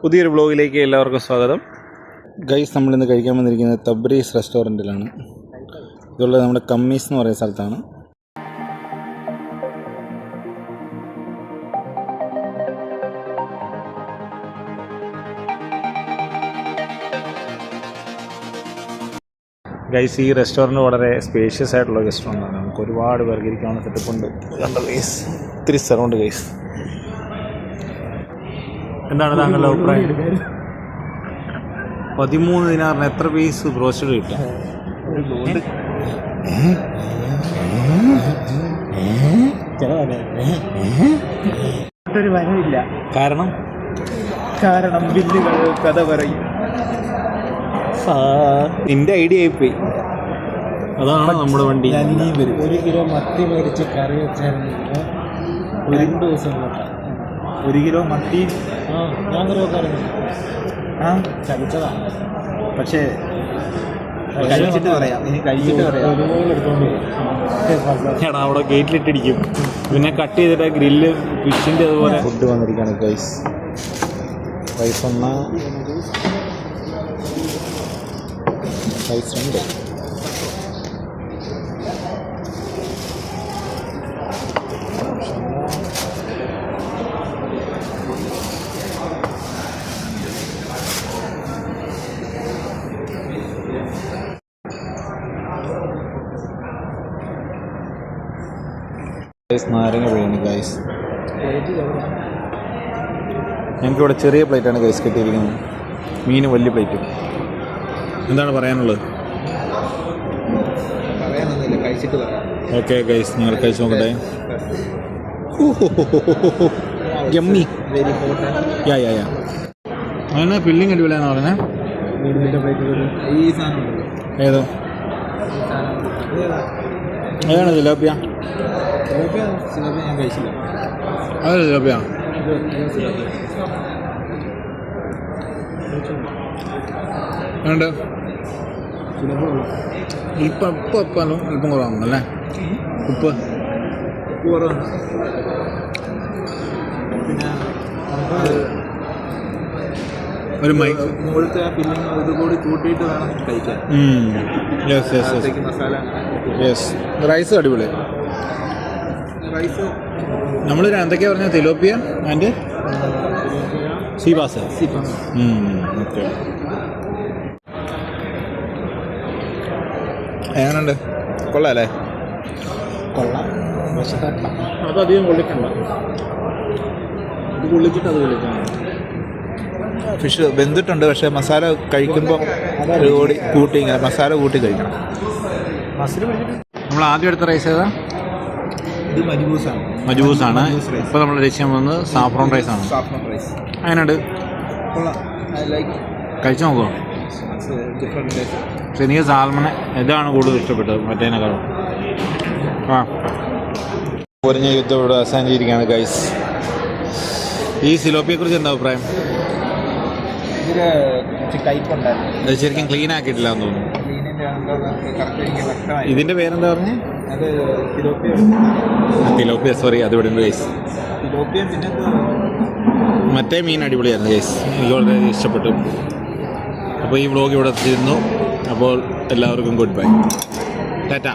പുതിയൊരു വ്ലോഗിലേക്ക് എല്ലാവർക്കും സ്വാഗതം. ഗൈസ്, നമ്മളിന്ന് കഴിക്കാൻ വന്നിരിക്കുന്നത് തബ്രീസ് റെസ്റ്റോറൻറ്റിലാണ്. ഇതുള്ളത് നമ്മുടെ കമ്മീസ് എന്ന് പറയുന്ന സ്ഥലത്താണ്. ഗൈസ്, ഈ റെസ്റ്റോറൻറ്റ് വളരെ സ്പേഷ്യസ് ആയിട്ടുള്ള റെസ്റ്റോറൻറ്റാണ്. നമുക്ക് ഒരുപാട് പേർക്ക് ഇരിക്കാനുള്ള സെറ്റപ്പ് ഉണ്ട്. കണ്ടോ ഗൈസ്, ഇത്തിരി സ്ഥലമുണ്ട് ഗൈസ്. എന്താണ് താങ്കളുടെ അഭിപ്രായം? 13 ദിനാറിന് എത്ര പീസ് ബ്രോസ്റ്റഡ് കിട്ടും? ഒരു വരവില്ല. കാരണം ബില്ലുകൾ കഥ പറയും. നിന്റെ ഐഡിയ ആയിപ്പോയി. അതാണ് നമ്മുടെ വണ്ടി. 1 കിലോ മത്തി മേടിച്ച് കറി വെച്ചായിരുന്നു 2 ദിവസം. 1 കിലോ മത്തി ഞാൻ കറി വെക്കാറുണ്ട്. ചതിച്ചതാണ്. പക്ഷേ കഴിച്ചിട്ട് പറയാം. ചേട്ടാ, അവിടെ ഗേറ്റിലിട്ടിടിക്കും. പിന്നെ കട്ട് ചെയ്തിട്ട് ഗ്രില്ല് ഫിഷിൻ്റെ അതുപോലെ ഫുഡ് വന്നിരിക്കുകയാണ് ഗൈസ്. Rice 1, rice 2. നാരങ്ങ പിഴിയാണ് ഗൈസ്. ഞങ്ങൾക്കിവിടെ ചെറിയ പ്ലേറ്റാണ് ഗൈസ് കിട്ടിയിരിക്കുന്നത്. മീൻ വലിയ പ്ലേറ്റ്. എന്താണ് പറയാനുള്ളത്? ഓക്കെ ഗൈസ്, ഞങ്ങൾ കഴിച്ച് നോക്കട്ടെ. യമ്മി. അങ്ങനെ ഫില്ലിങ് അടിപൊളിയാണെന്ന് പറഞ്ഞത്. ഏതോ ഏതാണ് ജിലേബിയ? ഞാൻ കഴിച്ചില്ല. അതെ, ജിലേബിയ. ഉണ്ട്. ഇപ്പം അല്പം കുറവാണല്ലേ ഉപ്പ്? കുറവാണ്. പിന്നെ ഒരു മൈക്ക് മുകളിലത്തെ ഫില്ലിങ് ഇതുകൂടി കൂട്ടിയിട്ട് വേണം കഴിക്കാൻ. മസാല. റൈസ് അടിപൊളി. റൈസ് നമ്മൾ എന്തൊക്കെയാ പറഞ്ഞത്? Tilapia and sea bass. ഓക്കെ, എങ്ങനെയുണ്ട്? കൊള്ളാല്ലേ? കൊള്ളാം. പക്ഷേ അതധികം കൊള്ളിക്കണ്ട. ഇത് കൊള്ളിച്ചിട്ട് അത് കൊള്ളിക്കണം. ഫിഷ് വെന്തിട്ടുണ്ട്, പക്ഷേ മസാല കഴിക്കുമ്പോൾ കൂടി കൂട്ടി ഇങ്ങനെ മസാല കൂട്ടി കഴിക്കണം. നമ്മൾ ആദ്യം എടുത്ത റൈസ് ഏതാ? ഇത് മജ്ബൂസാണ്. ഇപ്പോൾ നമ്മൾ ലക്ഷ്യം വന്നത് സാഫ്രോൺ റൈസാണ്. അങ്ങനെയുണ്ട്. കഴിച്ചു നോക്കുമോ? പക്ഷെ എനിക്ക് സാൽമൺ ഇതാണ് കൂടുതൽ ഇഷ്ടപ്പെട്ടത് മറ്റേതിനേക്കാളും. പൊരിഞ്ഞ യുദ്ധം ഇവിടെ അവസാനിച്ചിരിക്കുകയാണ് ഗൈസ്. ഈ സിലോപ്പിയെക്കുറിച്ച് എന്താ അഭിപ്രായം? ഇത് ശരിക്കും ക്ലീൻ ആക്കിയിട്ടില്ല എന്ന് തോന്നുന്നു. ഇതിൻ്റെ പേരെന്താ പറഞ്ഞേ? തിലോപ്പിയ. സോറി, അത് ഇവിടെ ഉണ്ട് ഗൈസ്. മറ്റേ മീൻ അടിപൊളിയായിരുന്നു ഗൈസ്, എനിക്ക് വളരെ ഇഷ്ടപ്പെട്ടു. അപ്പോൾ ഈ വ്ലോഗ് ഇവിടെ എത്തിയിരുന്നു. അപ്പോൾ എല്ലാവർക്കും ഗുഡ് ബൈ. ടാറ്റ.